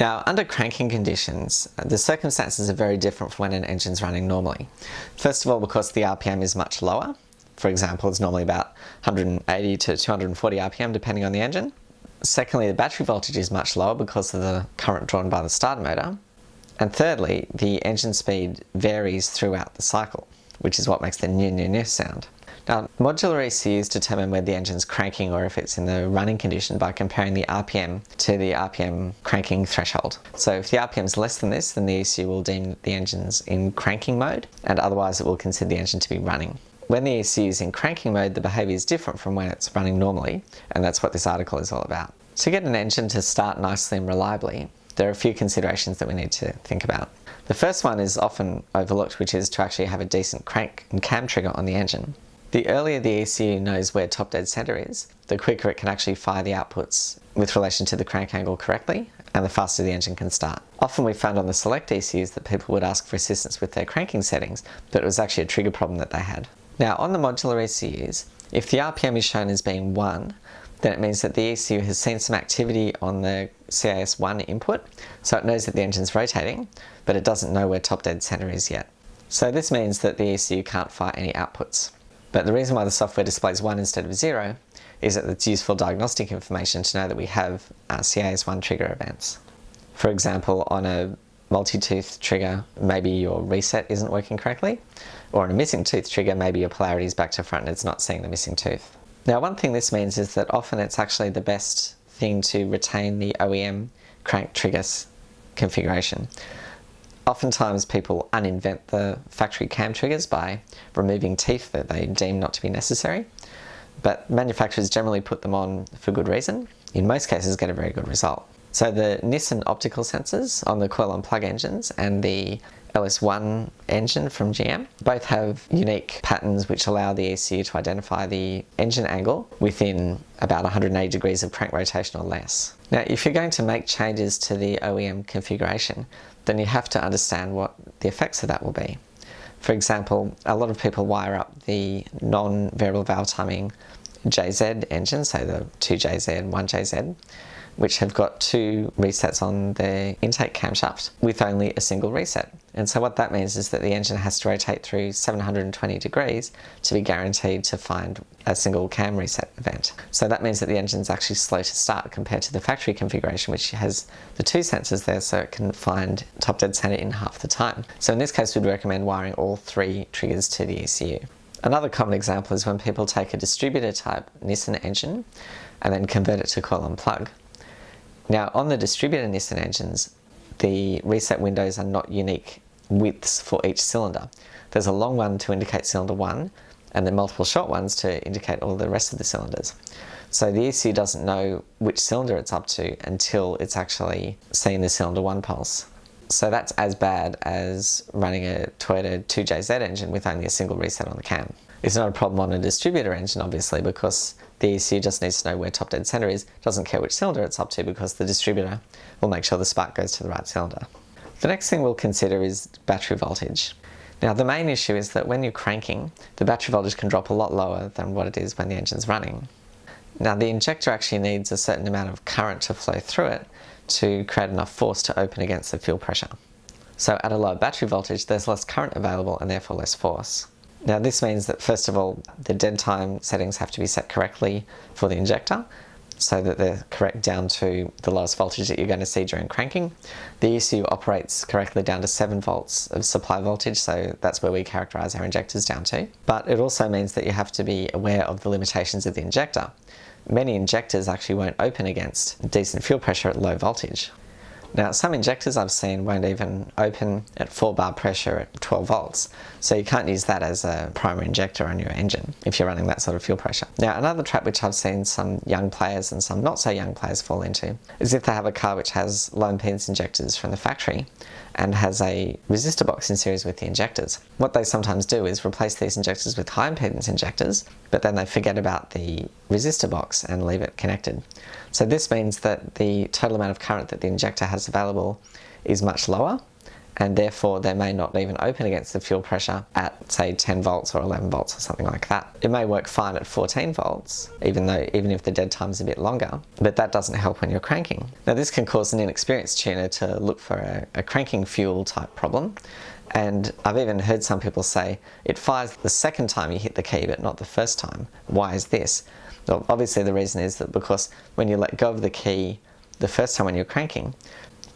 Now, under cranking conditions, the circumstances are very different from when an engine's running normally. First of all, because the RPM is much lower. For example, it's normally about 180 to 240 RPM depending on the engine. Secondly, the battery voltage is much lower because of the current drawn by the starter motor. And thirdly, the engine speed varies throughout the cycle, which is what makes the new sound. Now, modular ECUs determine whether the engine's cranking or if it's in the running condition by comparing the RPM to the RPM cranking threshold. So if the RPM is less than this, then the ECU will deem the engine's in cranking mode, and otherwise it will consider the engine to be running. When the ECU is in cranking mode, the behaviour is different from when it's running normally, and that's what this article is all about. To get an engine to start nicely and reliably, there are a few considerations that we need to think about. The first one is often overlooked, which is to actually have a decent crank and cam trigger on the engine. The earlier the ECU knows where top dead centre is, the quicker it can actually fire the outputs with relation to the crank angle correctly, and the faster the engine can start. Often we found on the select ECUs that people would ask for assistance with their cranking settings, but it was actually a trigger problem that they had. Now, on the modular ECUs, if the RPM is shown as being 1, then it means that the ECU has seen some activity on the CAS1 input, so it knows that the engine's rotating, but it doesn't know where top dead centre is yet. So this means that the ECU can't fire any outputs. But the reason why the software displays 1 instead of 0 is that it's useful diagnostic information to know that we have CAS1 trigger events. For example, on a multi-tooth trigger, maybe your reset isn't working correctly, or on a missing tooth trigger, maybe your polarity is back to front and it's not seeing the missing tooth. Now, one thing this means is that often it's actually the best thing to retain the OEM crank triggers configuration. Oftentimes people uninvent the factory cam triggers by removing teeth that they deem not to be necessary, but manufacturers generally put them on for good reason. In most cases get a very good result. So the Nissan optical sensors on the coil-on-plug engines and the LS1 engine from GM both have unique patterns which allow the ECU to identify the engine angle within about 180 degrees of crank rotation or less. Now, if you're going to make changes to the OEM configuration, then you have to understand what the effects of that will be. For example, a lot of people wire up the non-variable valve timing JZ engine, so the 2JZ, 1JZ, which have got 2 resets on the intake camshaft with only a single reset. And so what that means is that the engine has to rotate through 720 degrees to be guaranteed to find a single cam reset event. So that means that the engine's actually slow to start compared to the factory configuration, which has the 2 sensors there so it can find top dead center in half the time. So in this case, we'd recommend wiring all 3 triggers to the ECU. Another common example is when people take a distributor type Nissan engine and then convert it to coil-on-plug. Now, on the distributor Nissan engines, the reset windows are not unique widths for each cylinder. There's a long one to indicate cylinder 1, and then multiple short ones to indicate all the rest of the cylinders. So the ECU doesn't know which cylinder it's up to until it's actually seeing the cylinder 1 pulse. So that's as bad as running a Toyota 2JZ engine with only a single reset on the cam. It's not a problem on a distributor engine, obviously, because the ECU just needs to know where top dead center is, doesn't care which cylinder it's up to because the distributor will make sure the spark goes to the right cylinder. The next thing we'll consider is battery voltage. Now, the main issue is that when you're cranking, the battery voltage can drop a lot lower than what it is when the engine's running. Now, the injector actually needs a certain amount of current to flow through it to create enough force to open against the fuel pressure. So at a low battery voltage, there's less current available and therefore less force. Now, this means that first of all, the dead time settings have to be set correctly for the injector so that they're correct down to the lowest voltage that you're going to see during cranking. The ECU operates correctly down to 7 volts of supply voltage, so that's where we characterize our injectors down to. But it also means that you have to be aware of the limitations of the injector. Many injectors actually won't open against decent fuel pressure at low voltage. Now, some injectors I've seen won't even open at 4 bar pressure at 12 volts, so you can't use that as a primary injector on your engine if you're running that sort of fuel pressure. Now, another trap which I've seen some young players and some not so young players fall into is if they have a car which has low impedance injectors from the factory and has a resistor box in series with the injectors. What they sometimes do is replace these injectors with high impedance injectors, but then they forget about the resistor box and leave it connected. So this means that the total amount of current that the injector has available is much lower, and therefore they may not even open against the fuel pressure at, say, 10 volts or 11 volts or something like that. It may work fine at 14 volts, even if the dead time is a bit longer, but that doesn't help when you're cranking. Now this can cause an inexperienced tuner to look for a cranking fuel type problem, and I've even heard some people say it fires the second time you hit the key but not the first time. Why is this? Well, obviously the reason is that because when you let go of the key the first time when you're cranking,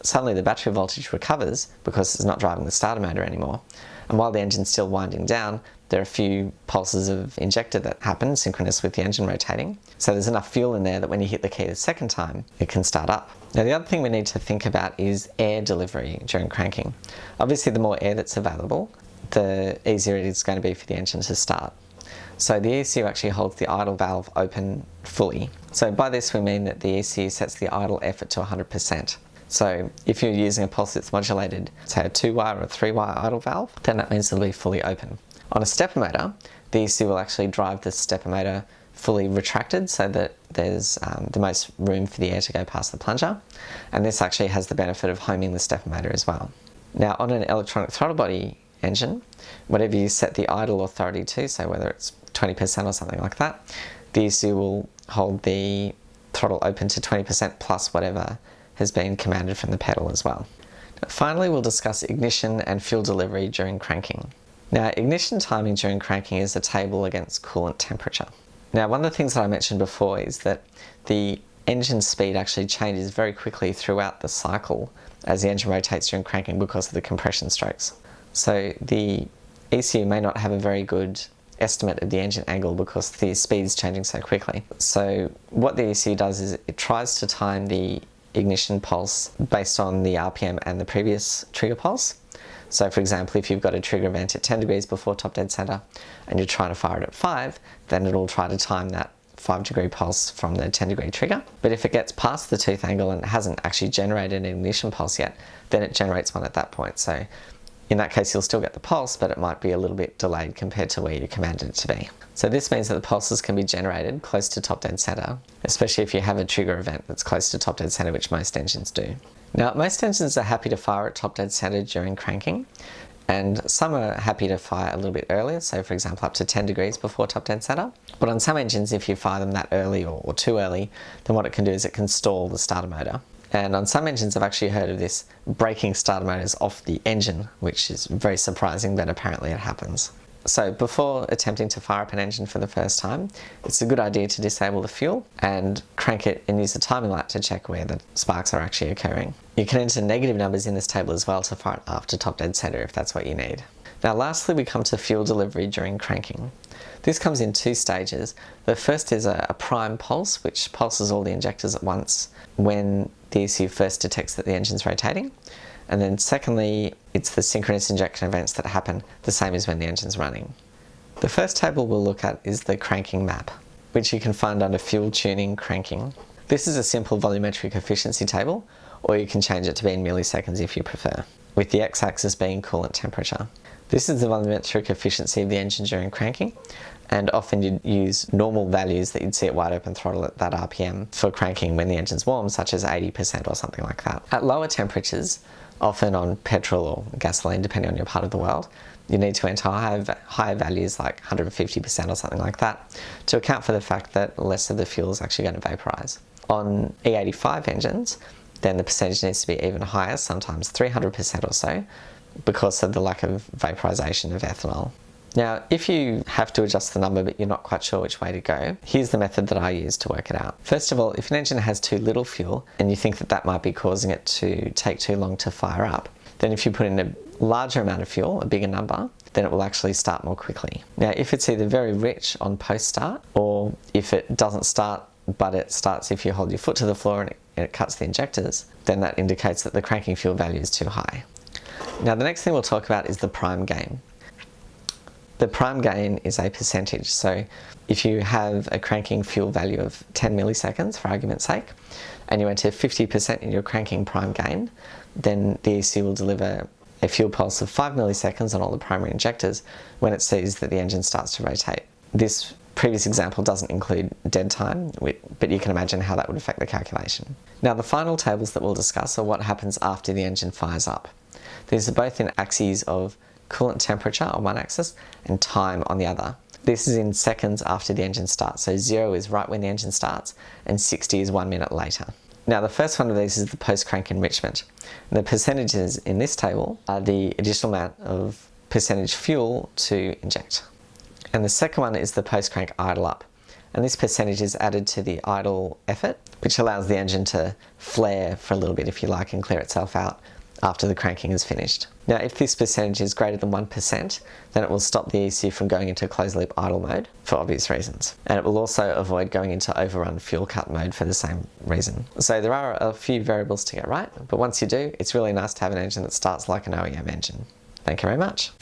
suddenly the battery voltage recovers because it's not driving the starter motor anymore. And while the engine's still winding down, there are a few pulses of injector that happen synchronous with the engine rotating. So there's enough fuel in there that when you hit the key the second time, it can start up. Now the other thing we need to think about is air delivery during cranking. Obviously the more air that's available, the easier it is going to be for the engine to start. So the ECU actually holds the idle valve open fully. So by this we mean that the ECU sets the idle effort to 100%. So if you're using a pulse that's modulated, say a 2-wire or a 3-wire idle valve, then that means it'll be fully open. On a stepper motor, the ECU will actually drive the stepper motor fully retracted so that there's the most room for the air to go past the plunger, and this actually has the benefit of homing the stepper motor as well. Now on an electronic throttle body engine, whatever you set the idle authority to, so whether it's 20% or something like that, the ECU will hold the throttle open to 20% plus whatever has been commanded from the pedal as well. Finally, we'll discuss ignition and fuel delivery during cranking. Now, ignition timing during cranking is a table against coolant temperature. Now, one of the things that I mentioned before is that the engine speed actually changes very quickly throughout the cycle as the engine rotates during cranking because of the compression strokes. So the ECU may not have a very good estimate of the engine angle because the speed's changing so quickly. So what the ECU does is it tries to time the ignition pulse based on the RPM and the previous trigger pulse. So for example, if you've got a trigger event at 10 degrees before top dead center and you're trying to fire it at 5, then it'll try to time that 5-degree pulse from the 10-degree trigger. But if it gets past the tooth angle and it hasn't actually generated an ignition pulse yet, then it generates one at that point. So in that case, you'll still get the pulse, but it might be a little bit delayed compared to where you commanded it to be. So this means that the pulses can be generated close to top dead center, especially if you have a trigger event that's close to top dead center, which most engines do. Now, most engines are happy to fire at top dead center during cranking, and some are happy to fire a little bit earlier, so for example up to 10 degrees before top dead center. But on some engines, if you fire them that early or too early, then what it can do is it can stall the starter motor. And on some engines I've actually heard of this breaking starter motors off the engine, which is very surprising, but apparently it happens. So before attempting to fire up an engine for the first time, it's a good idea to disable the fuel and crank it and use a timing light to check where the sparks are actually occurring. You can enter negative numbers in this table as well to fire it after top dead center if that's what you need. Now lastly, we come to fuel delivery during cranking. This comes in 2 stages. The first is a prime pulse, which pulses all the injectors at once when the ECU first detects that the engine's rotating. And then secondly, it's the synchronous injection events that happen the same as when the engine's running. The first table we'll look at is the cranking map, which you can find under fuel tuning cranking. This is a simple volumetric efficiency table, or you can change it to be in milliseconds if you prefer, with the x-axis being coolant temperature. This is the volumetric efficiency of the engine during cranking, and often you'd use normal values that you'd see at wide open throttle at that RPM for cranking when the engine's warm, such as 80% or something like that. At lower temperatures, often on petrol or gasoline, depending on your part of the world, you need to enter higher values like 150% or something like that to account for the fact that less of the fuel is actually going to vaporize. On E85 engines, then the percentage needs to be even higher, sometimes 300% or so, because of the lack of vaporization of ethanol. Now, if you have to adjust the number but you're not quite sure which way to go, here's the method that I use to work it out. First of all, if an engine has too little fuel and you think that that might be causing it to take too long to fire up, then if you put in a larger amount of fuel, a bigger number, then it will actually start more quickly. Now, if it's either very rich on post-start, or if it doesn't start but it starts if you hold your foot to the floor and it cuts the injectors, then that indicates that the cranking fuel value is too high. Now, the next thing we'll talk about is the prime gain. The prime gain is a percentage, so if you have a cranking fuel value of 10 milliseconds, for argument's sake, and you enter 50% in your cranking prime gain, then the ECU will deliver a fuel pulse of 5 milliseconds on all the primary injectors when it sees that the engine starts to rotate. This previous example doesn't include dead time, but you can imagine how that would affect the calculation. Now the final tables that we'll discuss are what happens after the engine fires up. These are both in axes of coolant temperature on one axis and time on the other. This is in seconds after the engine starts, so 0 is right when the engine starts and 60 is 1 minute later. Now the first one of these is the post-crank enrichment. The percentages in this table are the additional amount of percentage fuel to inject. And the second one is the post-crank idle up. And this percentage is added to the idle effort, which allows the engine to flare for a little bit, if you like, and clear itself out after the cranking is finished. Now if this percentage is greater than 1%, then it will stop the ECU from going into closed loop idle mode for obvious reasons. And it will also avoid going into overrun fuel cut mode for the same reason. So there are a few variables to get right, but once you do, it's really nice to have an engine that starts like an OEM engine. Thank you very much.